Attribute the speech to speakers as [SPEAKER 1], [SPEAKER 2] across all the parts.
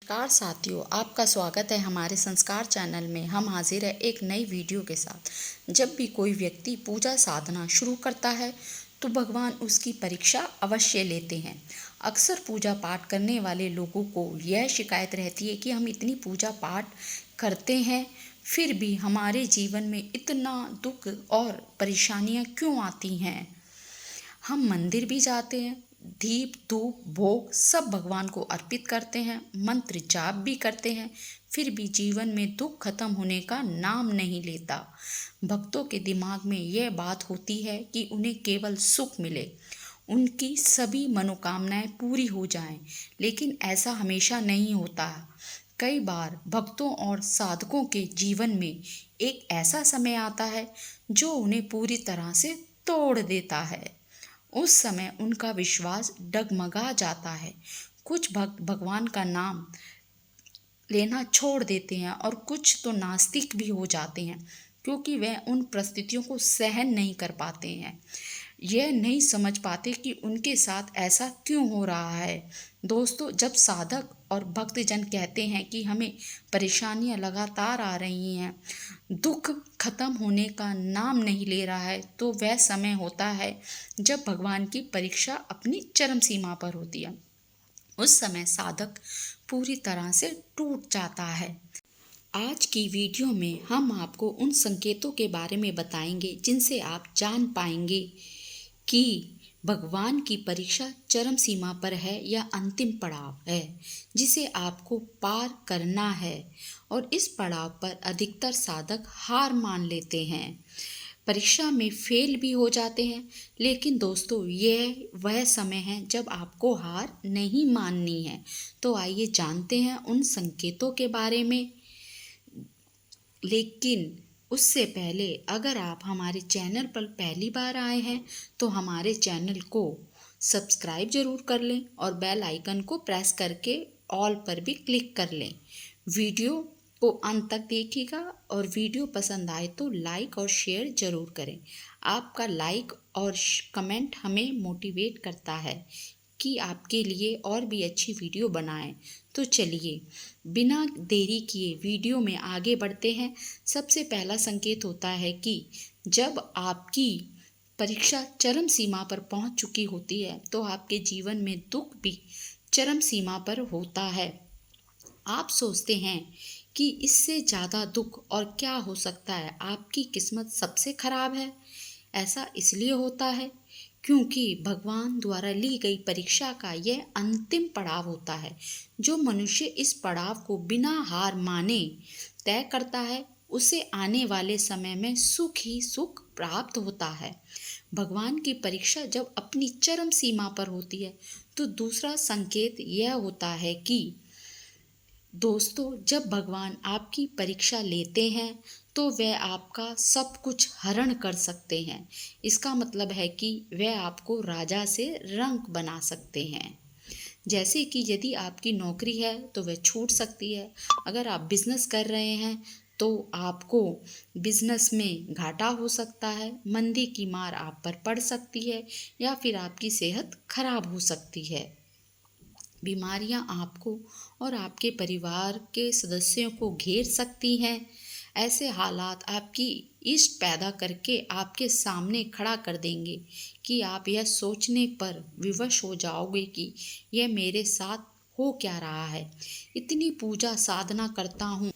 [SPEAKER 1] नमस्कार साथियों, आपका स्वागत है हमारे संस्कार चैनल में। हम हाजिर है एक नई वीडियो के साथ। जब भी कोई व्यक्ति पूजा साधना शुरू करता है तो भगवान उसकी परीक्षा अवश्य लेते हैं। अक्सर पूजा पाठ करने वाले लोगों को यह शिकायत रहती है कि हम इतनी पूजा पाठ करते हैं, फिर भी हमारे जीवन में इतना दुख और परेशानियां क्यों आती हैं। हम मंदिर भी जाते हैं, दीप धूप भोग सब भगवान को अर्पित करते हैं, मंत्र जाप भी करते हैं, फिर भी जीवन में दुख खत्म होने का नाम नहीं लेता। भक्तों के दिमाग में यह बात होती है कि उन्हें केवल सुख मिले, उनकी सभी मनोकामनाएं पूरी हो जाएं, लेकिन ऐसा हमेशा नहीं होता। कई बार भक्तों और साधकों के जीवन में एक ऐसा समय आता है जो उन्हें पूरी तरह से तोड़ देता है। उस समय उनका विश्वास डगमगा जाता है। कुछ भक्त भगवान का नाम लेना छोड़ देते हैं और कुछ तो नास्तिक भी हो जाते हैं, क्योंकि वह उन परिस्थितियों को सहन नहीं कर पाते हैं। यह नहीं समझ पाते कि उनके साथ ऐसा क्यों हो रहा है। दोस्तों, जब साधक और भक्तजन कहते हैं कि हमें परेशानियां लगातार आ रही हैं, दुख खत्म होने का नाम नहीं ले रहा है, तो वह समय होता है जब भगवान की परीक्षा अपनी चरम सीमा पर होती है। उस समय साधक पूरी तरह से टूट जाता है। आज की वीडियो में हम आपको उन संकेतों के बारे में बताएंगे जिनसे आप जान पाएंगे कि भगवान की परीक्षा चरम सीमा पर है या अंतिम पड़ाव है जिसे आपको पार करना है। और इस पड़ाव पर अधिकतर साधक हार मान लेते हैं, परीक्षा में फेल भी हो जाते हैं। लेकिन दोस्तों, यह वह समय है जब आपको हार नहीं माननी है। तो आइए जानते हैं उन संकेतों के बारे में। लेकिन उससे पहले अगर आप हमारे चैनल पर पहली बार आए हैं तो हमारे चैनल को सब्सक्राइब जरूर कर लें और बेल आइकन को प्रेस करके ऑल पर भी क्लिक कर लें। वीडियो को अंत तक देखिएगा और वीडियो पसंद आए तो लाइक और शेयर जरूर करें। आपका लाइक और कमेंट हमें मोटिवेट करता है कि आपके लिए और भी अच्छी वीडियो बनाएं। तो चलिए बिना देरी किए वीडियो में आगे बढ़ते हैं। सबसे पहला संकेत होता है कि जब आपकी परीक्षा चरम सीमा पर पहुंच चुकी होती है तो आपके जीवन में दुख भी चरम सीमा पर होता है। आप सोचते हैं कि इससे ज़्यादा दुख और क्या हो सकता है, आपकी किस्मत सबसे खराब है। ऐसा इसलिए होता है क्योंकि भगवान द्वारा ली गई परीक्षा का यह अंतिम पड़ाव होता है। जो मनुष्य इस पड़ाव को बिना हार माने तय करता है, उसे आने वाले समय में सुख ही सुख प्राप्त होता है। भगवान की परीक्षा जब अपनी चरम सीमा पर होती है तो दूसरा संकेत यह होता है कि दोस्तों, जब भगवान आपकी परीक्षा लेते हैं तो वह आपका सब कुछ हरण कर सकते हैं। इसका मतलब है कि वह आपको राजा से रंक बना सकते हैं। जैसे कि यदि आपकी नौकरी है तो वह छूट सकती है। अगर आप बिजनेस कर रहे हैं तो आपको बिजनेस में घाटा हो सकता है, मंदी की मार आप पर पड़ सकती है या फिर आपकी सेहत खराब हो सकती है। बीमारियां आपको और आपके परिवार के सदस्यों को घेर सकती हैं। ऐसे हालात आपकी इष्ट पैदा करके आपके सामने खड़ा कर देंगे कि आप यह सोचने पर विवश हो जाओगे कि यह मेरे साथ हो क्या रहा है। इतनी पूजा साधना करता हूँ,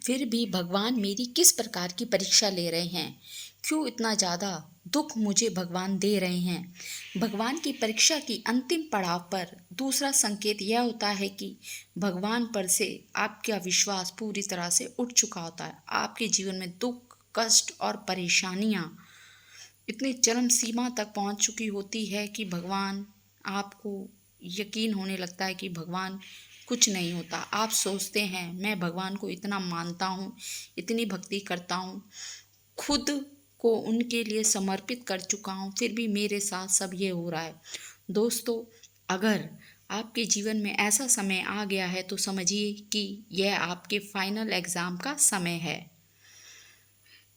[SPEAKER 1] फिर भी भगवान मेरी किस प्रकार की परीक्षा ले रहे हैं। क्यों इतना ज़्यादा दुख मुझे भगवान दे रहे हैं। भगवान की परीक्षा की अंतिम पड़ाव पर दूसरा संकेत यह होता है कि भगवान पर से आपका विश्वास पूरी तरह से उठ चुका होता है। आपके जीवन में दुख कष्ट और परेशानियां इतनी चरम सीमा तक पहुंच चुकी होती है कि भगवान आपको यकीन होने लगता है कि भगवान कुछ नहीं होता। आप सोचते हैं मैं भगवान को इतना मानता हूँ, इतनी भक्ति करता हूँ, खुद को उनके लिए समर्पित कर चुका हूँ, फिर भी मेरे साथ सब ये हो रहा है। दोस्तों, अगर आपके जीवन में ऐसा समय आ गया है तो समझिए कि यह आपके फाइनल एग्ज़ाम का समय है।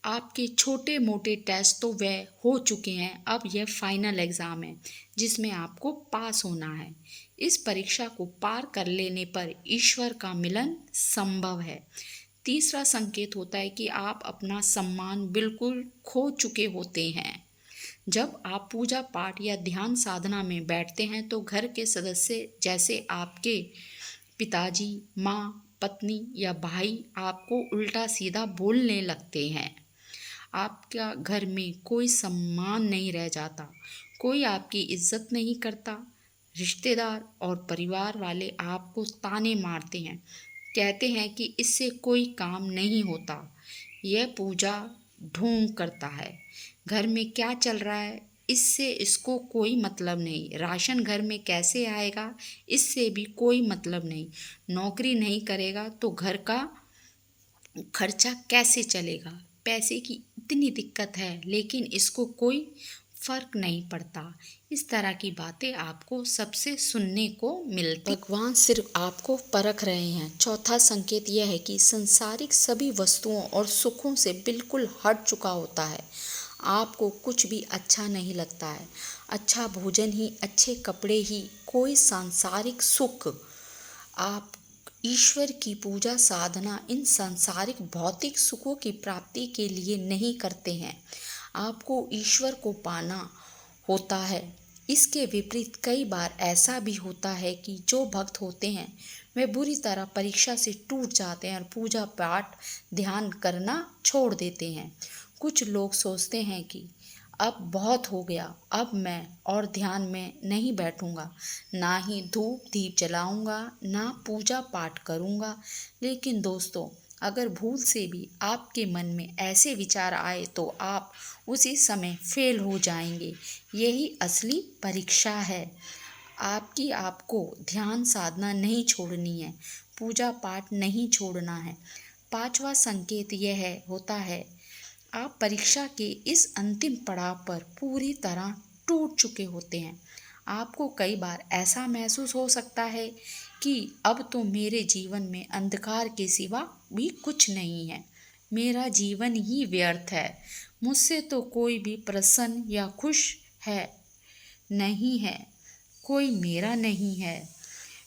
[SPEAKER 1] आपके छोटे मोटे टेस्ट तो वह हो चुके हैं, अब यह फाइनल एग्ज़ाम है जिसमें आपको पास होना है। इस परीक्षा को पार कर लेने पर ईश्वर का मिलन संभव है। तीसरा संकेत होता है कि आप अपना सम्मान बिल्कुल खो चुके होते हैं। जब आप पूजा पाठ या ध्यान साधना में बैठते हैं तो घर के सदस्य जैसे आपके पिताजी, माँ, पत्नी या भाई आपको उल्टा सीधा बोलने लगते हैं। आपका घर में कोई सम्मान नहीं रह जाता, कोई आपकी इज्जत नहीं करता। रिश्तेदार और परिवार वाले आपको ताने मारते हैं, कहते हैं कि इससे कोई काम नहीं होता, यह पूजा ढोंग करता है, घर में क्या चल रहा है इससे इसको कोई मतलब नहीं, राशन घर में कैसे आएगा इससे भी कोई मतलब नहीं, नौकरी नहीं करेगा तो घर का खर्चा कैसे चलेगा, पैसे की इतनी दिक्कत है लेकिन इसको कोई फर्क नहीं पड़ता। इस तरह की बातें आपको सबसे सुनने को मिलती। भगवान सिर्फ आपको परख रहे हैं। चौथा संकेत यह है कि संसारिक सभी वस्तुओं और सुखों से बिल्कुल हट चुका होता है। आपको कुछ भी अच्छा नहीं लगता है, अच्छा भोजन ही, अच्छे कपड़े ही, कोई सांसारिक सुख। आप ईश्वर की पूजा साधना इन सांसारिक भौतिक सुखों की प्राप्ति के लिए नहीं करते हैं, आपको ईश्वर को पाना होता है। इसके विपरीत कई बार ऐसा भी होता है कि जो भक्त होते हैं वे बुरी तरह परीक्षा से टूट जाते हैं और पूजा पाठ ध्यान करना छोड़ देते हैं। कुछ लोग सोचते हैं कि अब बहुत हो गया, अब मैं और ध्यान में नहीं बैठूंगा, ना ही धूप दीप जलाऊंगा, ना पूजा पाठ करूंगा। लेकिन दोस्तों, अगर भूल से भी आपके मन में ऐसे विचार आए तो आप उसी समय फेल हो जाएंगे। यही असली परीक्षा है। आपको ध्यान साधना नहीं छोड़नी है, पूजा पाठ नहीं छोड़ना है। पांचवा संकेत यह होता है, आप परीक्षा के इस अंतिम पड़ाव पर पूरी तरह टूट चुके होते हैं। आपको कई बार ऐसा महसूस हो सकता है कि अब तो मेरे जीवन में अंधकार के सिवा भी कुछ नहीं है, मेरा जीवन ही व्यर्थ है, मुझसे तो कोई भी प्रसन्न या खुश है नहीं है, कोई मेरा नहीं है,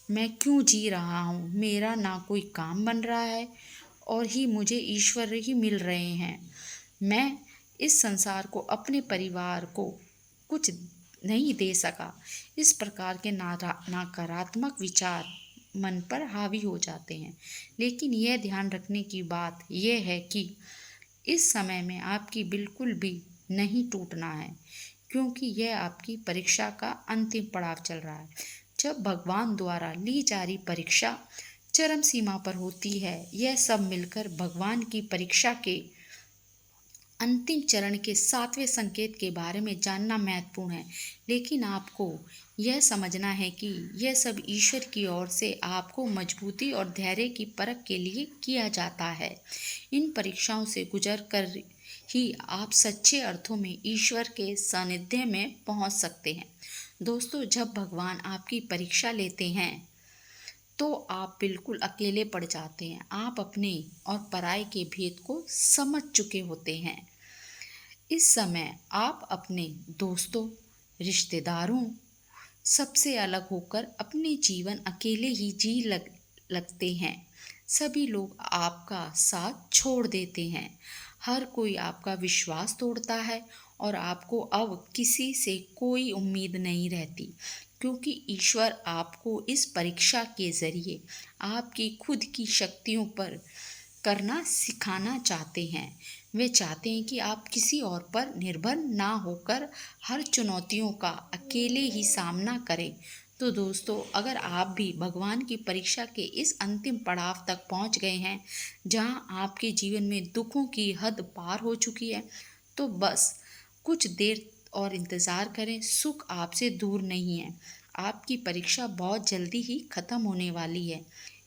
[SPEAKER 1] मैं क्यों जी रहा हूँ, मेरा ना कोई काम बन रहा है और ही मुझे ईश्वर ही मिल रहे हैं। मैं इस संसार को, अपने परिवार को कुछ नहीं दे सका। इस प्रकार के नकारात्मक विचार मन पर हावी हो जाते हैं। लेकिन यह ध्यान रखने की बात यह है कि इस समय में आपकी बिल्कुल भी नहीं टूटना है, क्योंकि यह आपकी परीक्षा का अंतिम पड़ाव चल रहा है। जब भगवान द्वारा ली जा रही परीक्षा चरम सीमा पर होती है, यह सब मिलकर भगवान की परीक्षा के अंतिम चरण के 7वें संकेत के बारे में जानना महत्वपूर्ण है। लेकिन आपको यह समझना है कि यह सब ईश्वर की ओर से आपको मजबूती और धैर्य की परख के लिए किया जाता है। इन परीक्षाओं से गुजर कर ही आप सच्चे अर्थों में ईश्वर के सानिध्य में पहुंच सकते हैं। दोस्तों, जब भगवान आपकी परीक्षा लेते हैं तो आप बिल्कुल अकेले पड़ जाते हैं। आप अपने और पराये के भेद को समझ चुके होते हैं। इस समय आप अपने दोस्तों, रिश्तेदारों सबसे अलग होकर अपने जीवन अकेले ही लगते हैं। सभी लोग आपका साथ छोड़ देते हैं, हर कोई आपका विश्वास तोड़ता है और आपको अब किसी से कोई उम्मीद नहीं रहती, क्योंकि ईश्वर आपको इस परीक्षा के ज़रिए आपकी खुद की शक्तियों पर करना सिखाना चाहते हैं। वे चाहते हैं कि आप किसी और पर निर्भर ना होकर हर चुनौतियों का अकेले ही सामना करें। तो दोस्तों, अगर आप भी भगवान की परीक्षा के इस अंतिम पड़ाव तक पहुंच गए हैं, जहां आपके जीवन में दुखों की हद पार हो चुकी है, तो बस कुछ देर और इंतज़ार करें। सुख आपसे दूर नहीं है, आपकी परीक्षा बहुत जल्दी ही ख़त्म होने वाली है।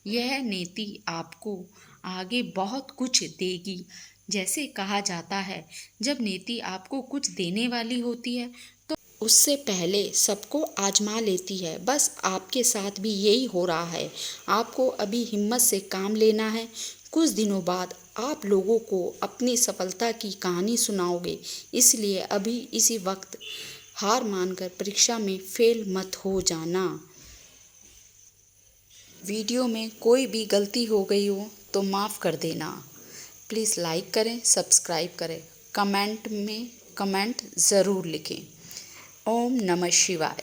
[SPEAKER 1] यह नीति आपको आगे बहुत कुछ देगी। जैसे कहा जाता है, जब नीति आपको कुछ देने वाली होती है तो उससे पहले सबको आजमा लेती है। बस आपके साथ भी यही हो रहा है। आपको अभी हिम्मत से काम लेना है। कुछ दिनों बाद आप लोगों को अपनी सफलता की कहानी सुनाओगे, इसलिए अभी इसी वक्त हार मानकर परीक्षा में फेल मत हो जाना। वीडियो में कोई भी गलती हो गई हो तो माफ़ कर देना। प्लीज़ लाइक करें, सब्सक्राइब करें, कमेंट में कमेंट ज़रूर लिखें। ओम नमः शिवाय।